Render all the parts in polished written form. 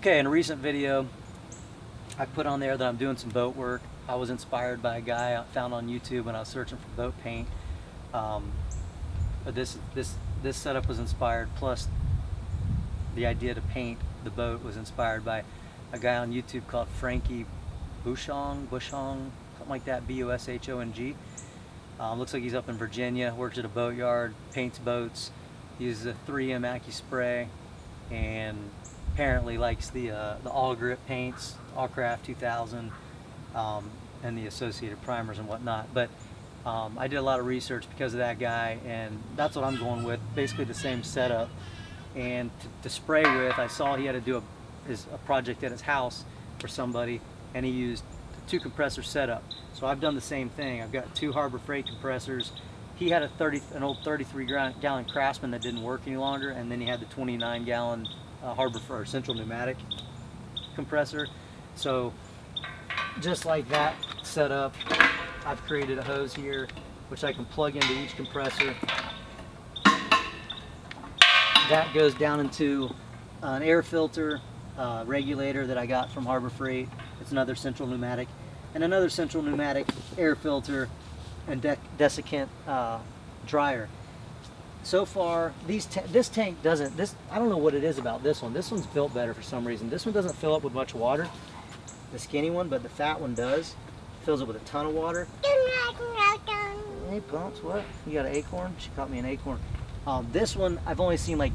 Okay, in a recent video, I put on there that I'm doing some boat work. I was inspired by a guy I found on YouTube when I was searching for boat paint. But this setup was inspired, plus the idea to paint the boat was inspired by a guy on YouTube called Frankie Bushong, something like that, B-U-S-H-O-N-G. Looks like he's up in Virginia, works at a boatyard, paints boats, uses a 3M AccuSpray, and apparently likes the all grip paints, Allcraft 2000, and the associated primers and whatnot. But I did a lot of research because of that guy, and that's what I'm going with, basically the same setup. And to spray with, I saw he had to do a project at his house for somebody, and he used a 2 compressor setup. So I've done the same thing. I've got 2 Harbor Freight compressors. He had an old 33-gallon Craftsman that didn't work any longer, and then he had the 29-gallon Harbor Freight Central Pneumatic compressor. So just like that setup, I've created a hose here which I can plug into each compressor. That goes down into an air filter regulator that I got from Harbor Freight. It's another Central Pneumatic, and another Central Pneumatic air filter and desiccant dryer. So far, this tank doesn't, I don't know what it is about this one. This one's built better for some reason. This one doesn't fill up with much water, the skinny one, but the fat one does. Fills it with a ton of water. Hey, Pumps, what? You got an acorn? She caught me an acorn. This one, I've only seen like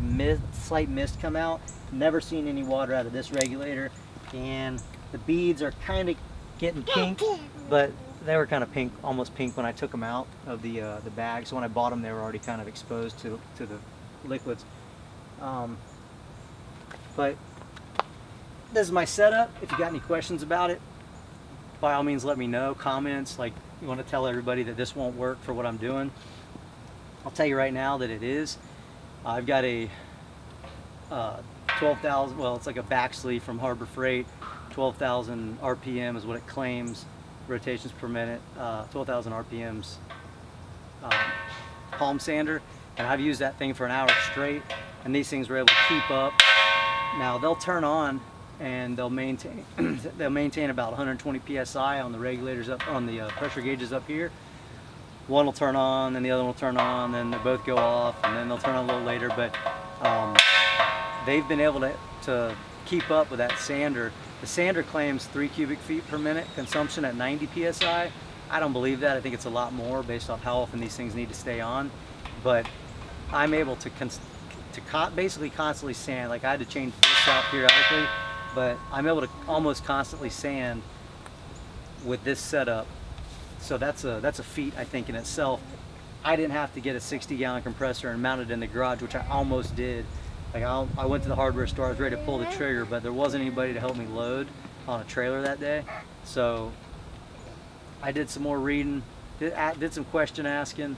slight mist come out. Never seen any water out of this regulator. And the beads are kind of getting pink, but they were kind of pink, almost pink when I took them out of the bag. So when I bought them, they were already kind of exposed to the liquids. But this is my setup. If you got any questions about it, by all means let me know. Comments, like you want to tell everybody that this won't work for what I'm doing. I'll tell you right now that it is. I've got a 12,000, well, it's like a back sleeve from Harbor Freight. 12,000 RPM is what it claims, rotations per minute, 12,000 RPMs palm sander, and I've used that thing for an hour straight, and these things were able to keep up. Now they'll turn on and they'll maintain about 120 psi on the regulators up on the pressure gauges up here. One will turn on, then the other one will turn on, then they both go off, and then they'll turn on a little later. But they've been able to keep up with that sander. The sander claims 3 cubic feet per minute consumption at 90 psi. I don't believe that. I think it's a lot more based off how often these things need to stay on. But I'm able to basically constantly sand. Like I had to change this out periodically, but I'm able to almost constantly sand with this setup. So that's a feat, I think, in itself. I didn't have to get a 60-gallon compressor and mount it in the garage, which I almost did. Like I went to the hardware store, I was ready to pull the trigger, but there wasn't anybody to help me load on a trailer that day. So I did some more reading, did some question asking,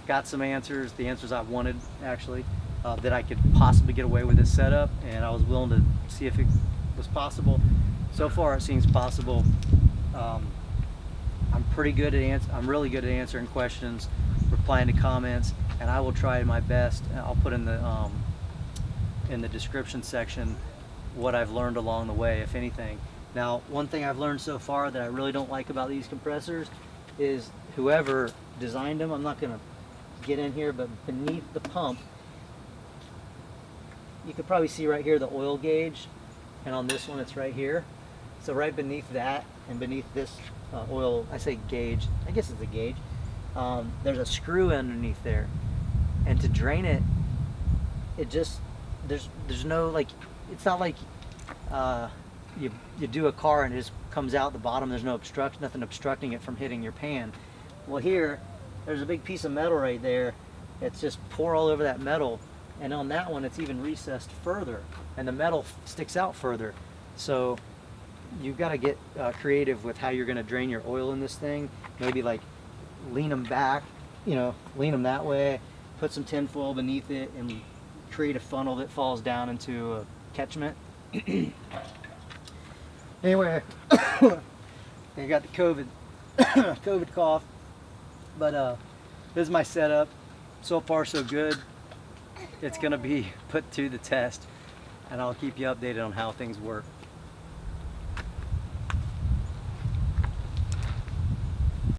got some answers, the answers I wanted actually, that I could possibly get away with this setup, and I was willing to see if it was possible. So far it seems possible. I'm pretty good at I'm really good at answering questions, replying to comments, and I will try my best. I'll put in the description section what I've learned along the way, if anything. Now, one thing I've learned so far that I really don't like about these compressors is whoever designed them, I'm not going to get in here, but beneath the pump, you could probably see right here the oil gauge, and on this one it's right here. So right beneath that and beneath this oil, I say gauge, I guess it's a gauge, there's a screw underneath there, and to drain it, it just there's no, like, it's not like you do a car and it just comes out the bottom. There's no obstruction, nothing obstructing it from hitting your pan. Well, here there's a big piece of metal right there. It's just pour all over that metal, and on that one it's even recessed further, and the metal sticks out further. So you've got to get creative with how you're going to drain your oil in this thing. Maybe like lean them back, lean them that way, put some tin foil beneath it, and create a funnel that falls down into a catchment. Anyway, I got the COVID cough, but this is my setup. So far so good. It's going to be put to the test. and I'll keep you updated on how things work.